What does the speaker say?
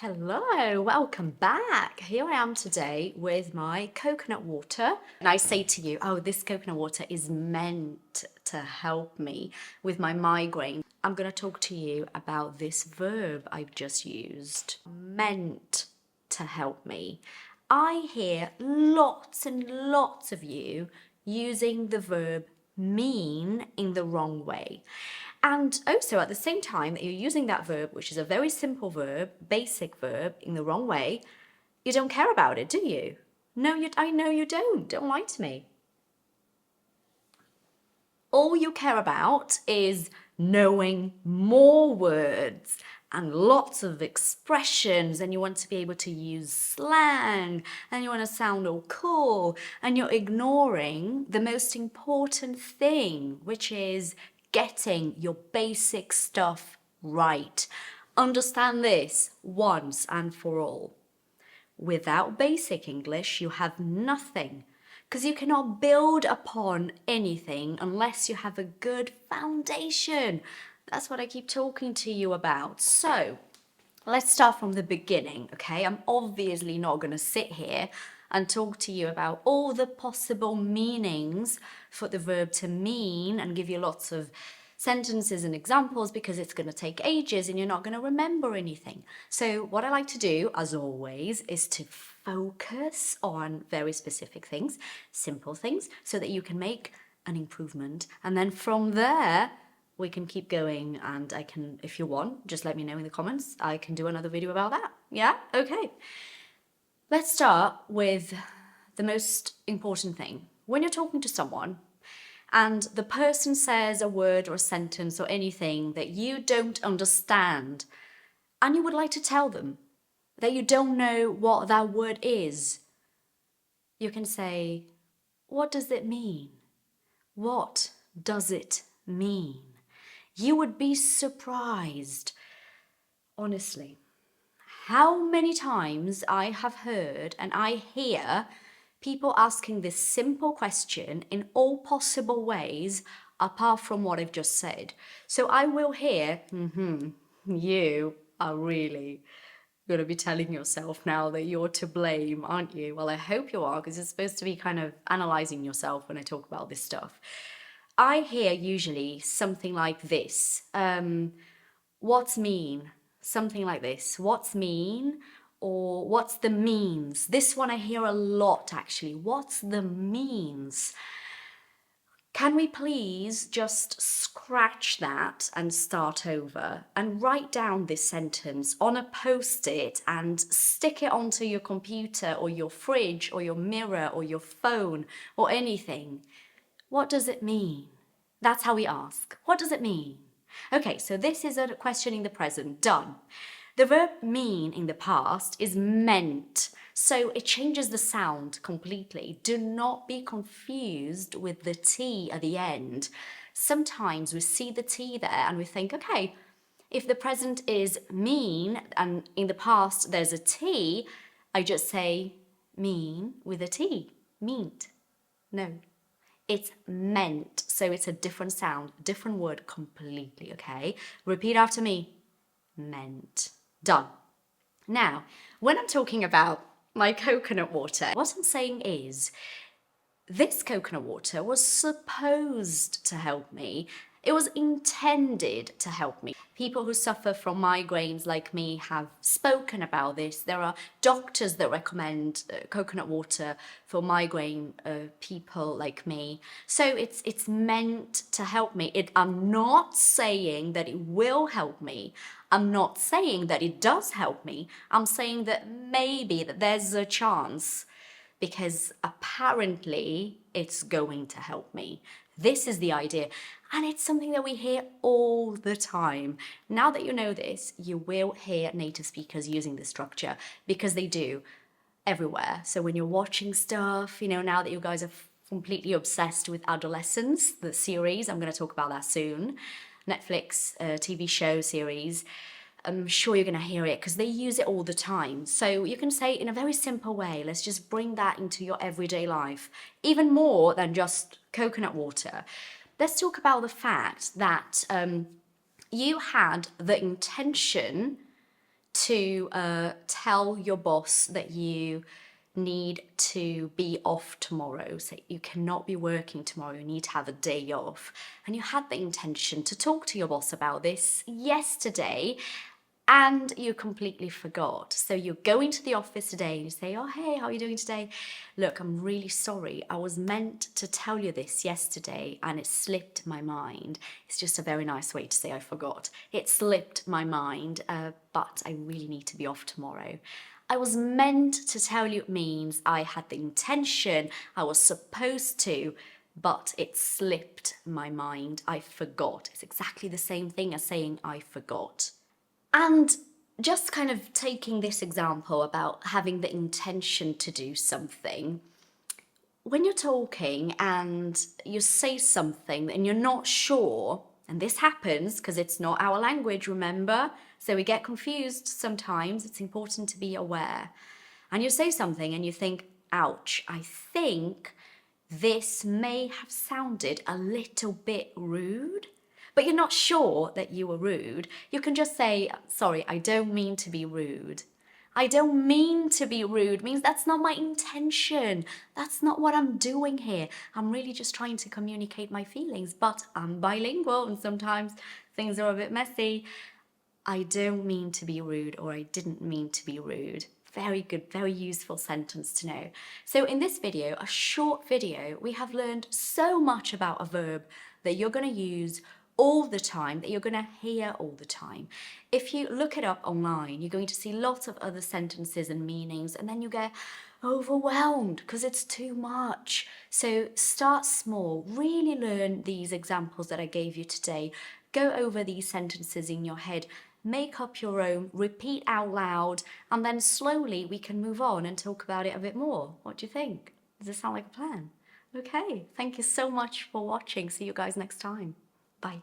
Hello, welcome back. Here I am today with my coconut water. And I say to you, oh, this coconut water is meant to help me with my migraine. I'm going to talk to you about this verb I've just used. Meant to help me. I hear lots and lots of you using the verb mean in the wrong way. And also at the same time that you're using that verb, which is a very simple verb, basic verb, in the wrong way, you don't care about it, do you? No, I know you don't. Don't lie to me. All you care about is knowing more words and lots of expressions, and you want to be able to use slang, and you want to sound all cool, and you're ignoring the most important thing, which is getting your basic stuff right. Understand this once and for all. Without basic English, you have nothing, because you cannot build upon anything unless you have a good foundation. That's what I keep talking to you about. So let's start from the beginning, okay? I'm obviously not going to sit here and talk to you about all the possible meanings for the verb to mean and give you lots of sentences and examples, because it's going to take ages and you're not going to remember anything. So what I like to do, as always, is to focus on very specific things, simple things, so that you can make an improvement. And then from there, we can keep going, and I can, if you want, just let me know in the comments. I can do another video about that. Yeah? Okay. Let's start with the most important thing. When you're talking to someone and the person says a word or a sentence or anything that you don't understand, and you would like to tell them that you don't know what that word is, you can say, what does it mean? What does it mean? You would be surprised, honestly, how many times I have heard and I hear people asking this simple question in all possible ways apart from what I've just said. So I will hear, you are really going to be telling yourself now that you're to blame, aren't you? Well, I hope you are, because it's supposed to be kind of analysing yourself when I talk about this stuff. I hear usually something like this. What's mean? Something like this. What's mean? Or what's the means? This one I hear a lot, actually. What's the means? Can we please just scratch that and start over and write down this sentence on a post-it and stick it onto your computer or your fridge or your mirror or your phone or anything? What does it mean? That's how we ask. What does it mean? Okay, so this is a question in the present. Done. The verb mean in the past is meant, so it changes the sound completely. Do not be confused with the T at the end. Sometimes we see the T there and we think, okay, if the present is mean and in the past there's a T, I just say mean with a T. Meant. No. It's meant, so it's a different sound, different word completely, okay? Repeat after me. Meant. Done. Now, when I'm talking about my coconut water, what I'm saying is, this coconut water was supposed to help me. It was intended to help me. People who suffer from migraines like me have spoken about this. There are doctors that recommend coconut water for migraine people like me. So it's meant to help me. I'm not saying that it will help me. I'm not saying that it does help me. I'm saying that maybe that there's a chance, because apparently it's going to help me. This is the idea. And it's something that we hear all the time. Now that you know this, you will hear native speakers using this structure, because they do everywhere. So when you're watching stuff, now that you guys are completely obsessed with Adolescence, the series, I'm going to talk about that soon, Netflix TV show series, I'm sure you're going to hear it because they use it all the time. So you can say in a very simple way, let's just bring that into your everyday life, even more than just coconut water. Let's talk about the fact that you had the intention to tell your boss that you need to be off tomorrow, so you cannot be working tomorrow, you need to have a day off, and you had the intention to talk to your boss about this yesterday, and you completely forgot. So you're going to the office today and you say, oh, hey, how are you doing today? Look, I'm really sorry. I was meant to tell you this yesterday and it slipped my mind. It's just a very nice way to say I forgot. It slipped my mind, but I really need to be off tomorrow. I was meant to tell you means I had the intention, I was supposed to, but it slipped my mind. I forgot. It's exactly the same thing as saying I forgot. And just kind of taking this example about having the intention to do something, when you're talking and you say something and you're not sure, and this happens because it's not our language, remember? So we get confused sometimes. It's important to be aware. And you say something and you think, ouch, I think this may have sounded a little bit rude. But you're not sure that you were rude. You can just say, sorry, I don't mean to be rude. I don't mean to be rude means that's not my intention. That's not what I'm doing here. I'm really just trying to communicate my feelings, but I'm bilingual and sometimes things are a bit messy. I don't mean to be rude, or I didn't mean to be rude. Very good, very useful sentence to know. So in this video, a short video, we have learned so much about a verb that you're going to use all the time, that you're going to hear all the time. If you look it up online, you're going to see lots of other sentences and meanings, and then you get overwhelmed because it's too much. So start small, really learn these examples that I gave you today. Go over these sentences in your head, make up your own, repeat out loud, and then slowly we can move on and talk about it a bit more. What do you think? Does this sound like a plan? Okay, thank you so much for watching. See you guys next time. Bye.